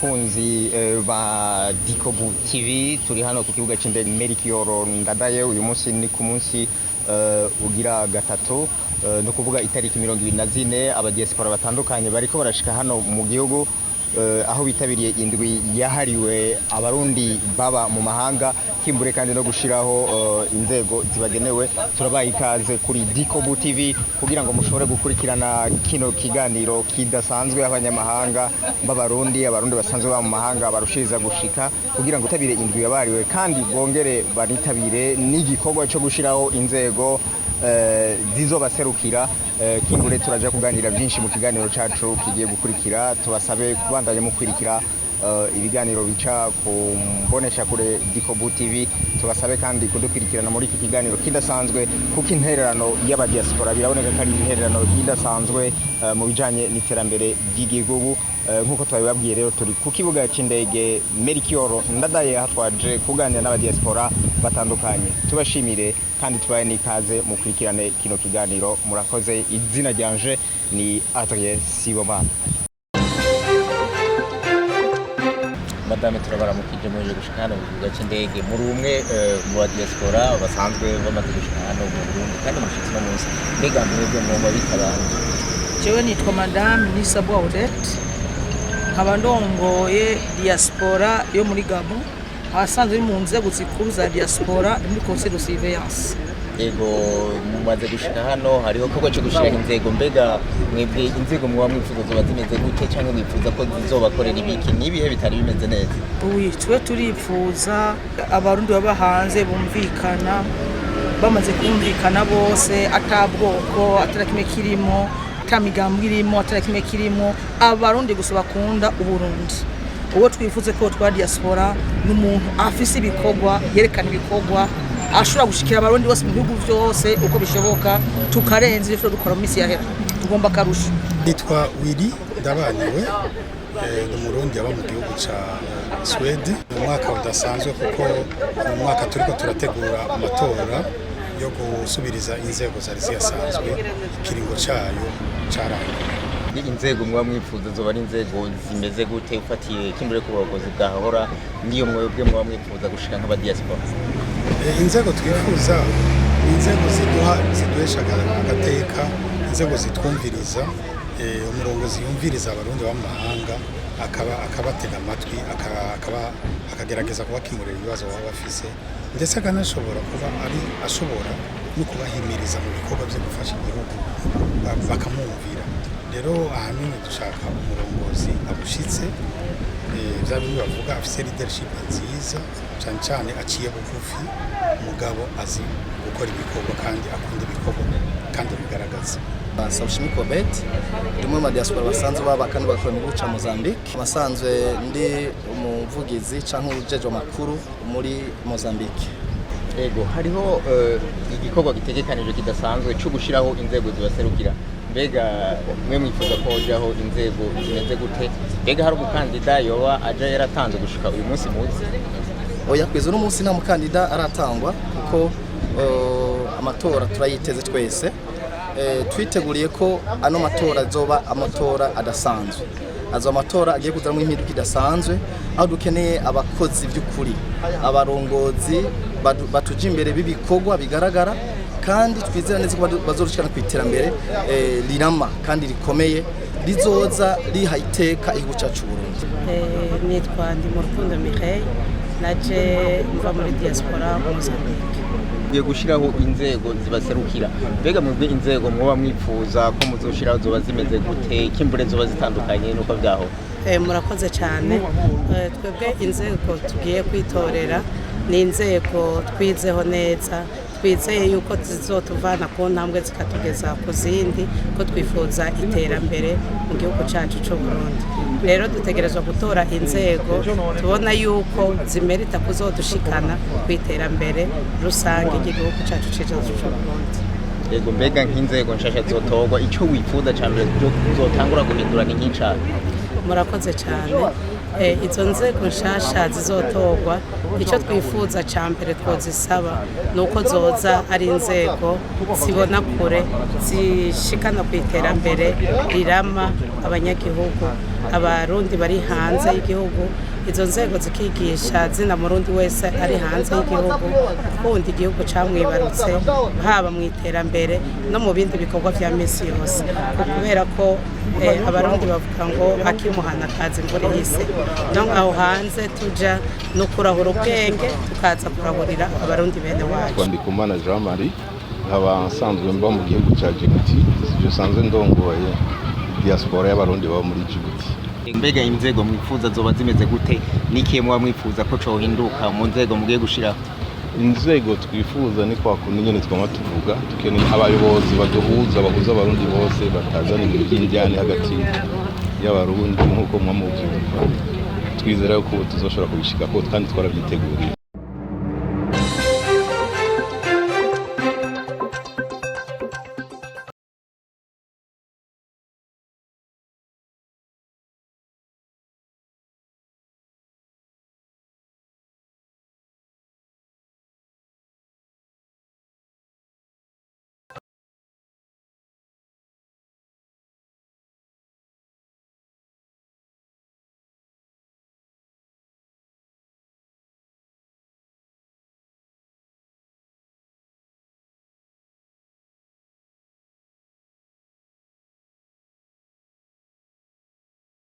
bakunzi ba Dikobu TV turi hano ku kibuga c'indege Melchior Ndadaye. Uyu munsi ni ku munsi ugira gatatu, no kuvuga itariki 24 abadiaspora batandukanye bariko barashika hano mu gihugu, aho bitabiriye indwi yahariwe abarundi baba mu mahanga, kimbure kandi no gushiraho inzego zibagenewe. Turabaye ikaze kuri Dikobu TV kugira ngo mushobore gukurikirana kino kiganiro kidasanzwe abanyamahanga b'abarundi, abarundi basanzwe ba mu mahanga barushiriza gushika kugira ngo tabire indwi yabariwe, kandi bongere banitabire n'igikorwa cyo gushiraho inzego zizobaserukira. Kimbure turaja kuganira byinshi mu kiganiro cacu kigiye gukurikira. Tubasabe kubandanya mu kwirikira ibiganiro bica ku mbonesha kure Dikobu TV. Tubasabe kandi kudukurikirana muri iki kiganiro kidasanzwe, kuko intererano y'abadiaspora biraboneka ko ari intererano idasanzwe mu bijanye n'iterambere ry'igihugu. Nkuko twabibabwiye rero turi ku kibuga c'indege Melchior Ndadaye, hatwaje kuganira n'abadiaspora batandukanye. Tubashimire kandi tubaye n'ikaze mu kurikirane kino kiganiro. Murakoze. Izina ryanje ni Adrien Sibomana. Madame, turabaramukije muje gushika hano mu kibuga c'indege muri umwe mu badiaspora basanzwe bamaze gushika hano mu Burundi, kandi mushitsi no munsi mbega mwebwe mu bitabanje. Jewe nitwa Madame Nisabwa Odette, nkaba ndongoye diaspora yo muri Gabon, abasanzwe mu nzego zikuru za diaspora muri conseil de surveillance. Ego mumaze gushika hano, hariho koko cyo gushira inzego. Mbega mwebwe inzego muba mwifuza zoba zimeze gute, cyangwa mwifuza ko zizobakorera ibiki nibihe bitari bimeze neza? Twe turifuza abarundi baba hanze bumvikana, bamaze kumvikana bose, atabwoko atarakime kirimo, atamigambwe irimo, atarakime kirimo, abarundi gusa bakunda uburundi. Uwo twifuze ko twa diaspora n'umuntu afise ibikorwa, yerekana ibikorwa, ashobora gushikira abarundi bose mu bihugu byose uko bishoboka, tukarenza ivyo dukora mu misi yahera. Tugomba karusha. Nitwa Willy Ndabaniwe, ni umurundi aba mu gihugu ca Sweden. Umwaka udasanzwe kuko mu mwaka turiko turategura amatora yo gusubiriza inzego zari ziyasanzwe, ikiringo cayo carangiye. Inzego muba mwifuza zoba ari inzego zimeze gute, ufatiye kimbure ku bayobozi bwahora niyo mwebwe muba mwifuza gushika nk'abadiaspora? Inzego twifuza inzego ziduhesha agateka, inzego zitwumviriza, umurongozi yumviriza abarundi b'amahanga, akabatega amatwi, akagerageza kubakemurira ibibazo baba bafise, ndetse akanashobora kuba ashobora no kubahimiriza mu bikorwa byo gufasha igihugu bakamwumvira. Rero ahanini dushaka umurongozi abushitse, bya bindi bavuga afise leadership nziza, cyane cyane aciye bugufi, umugabo azi gukora ibikorwa kandi akunda ibikorwa kandi bigaragaza. Saushimi Kobet, rimwe mu diaspora basanzwe baba kandi bakora mu gihugu ca Mozambique. Basanzwe ndi umuvugizi canke ujeje makuru muri Mozambique. Ego hariho igikorwa gitegekanije kidasanzwe cyo gushiraho inzego zibaserukira. Mbega mwe mwifuza ko hojaho inzego zimeze gute? Mbega hari umukandida yoba aja yaratanze gushika uyu munsi muzi? Oya, kwiza no munsi nta mukandida aratangwa kuko amatora turayiteze twese. Twiteguriye ko ano matora azoba amatora adasanzwe, azo amatora agiye kuzamwo impinduka idasanzwe, aho dukeneye abakozi by'ukuri, abarongozi batuja imbere b'ibikorwa bigaragara, kandi twizera neza ko bazorushikana ku iterambere rirama kandi rikomeye rizoza riha iteka igihugu cyacu Burundi. Nitwa Ndimurkundo Mireille, naje mva muri diaspora Mozambique. Ugiye gushiraho inzego zibaserukira. Mbega mwebwe inzego muba mwifuza ko muzoshiraho zoba zimeze gute, kimbure zoba zitandukanye nuko byaho? Murakoze cyane. Twebwe inzego tugiye kwitorera ni inzego twizeho neza, twizeye yuko zizotuvana ku ntambwe zikatugeza ku zindi, ko twifuza iterambere mu gihugu cyacu cy'u Burundi. Rero dutegerezwa gutora inzego tubona yuko zimerita kuzodushikana ku iterambere rusange igihugu cyacu cy'u Burundi. Ego mbega nk'inzego nshasha zotorwa, icyo wifuza cyane zotangura guhindura ni nk'icana? Murakoze cyane. Izo nzego nshasha zizotorwa, icyo twifuza cya mbere twozisaba nuko zoza ari inzego zibona kure, zishikana ku iterambere rirama abanyagihugu abarundi bari hanze y'igihugu, izo nzego zikigisha zina murundi wese ari hanze y'igihugu gukunda igihugu camwibarutse, haba mu iterambere no mu bindi bikorwa vya misi yose, kubera ko abarundi bavuga ngo akimuhana kaza imvura ihise. No aho hanze tuja no kurahura ubwenge tukaza kurahurira abarundi bene wacu. Ndikumana Jean Marie nkaba nsanzwe mba mu gihugu cya Djibouti, sanzwe ndongoye diaspora y'abarundi baba muri Djibouti. Mbega inzego mwifuza zoba zimeze gute, nikiye muba mwifuza ko cohinduka mu nzego mugiye gushiraho? Inzego twifuza ni kwa kundi nyene twama tuvuga, tukeneye abayobozi baduhuza, bahuza abarundi bose, batazana ibintu by'indyane hagati y'abarundi nk'uko mwamuvyumva. Twizera ko tuzoshobora kubishika ko kandi twarabiteguriye.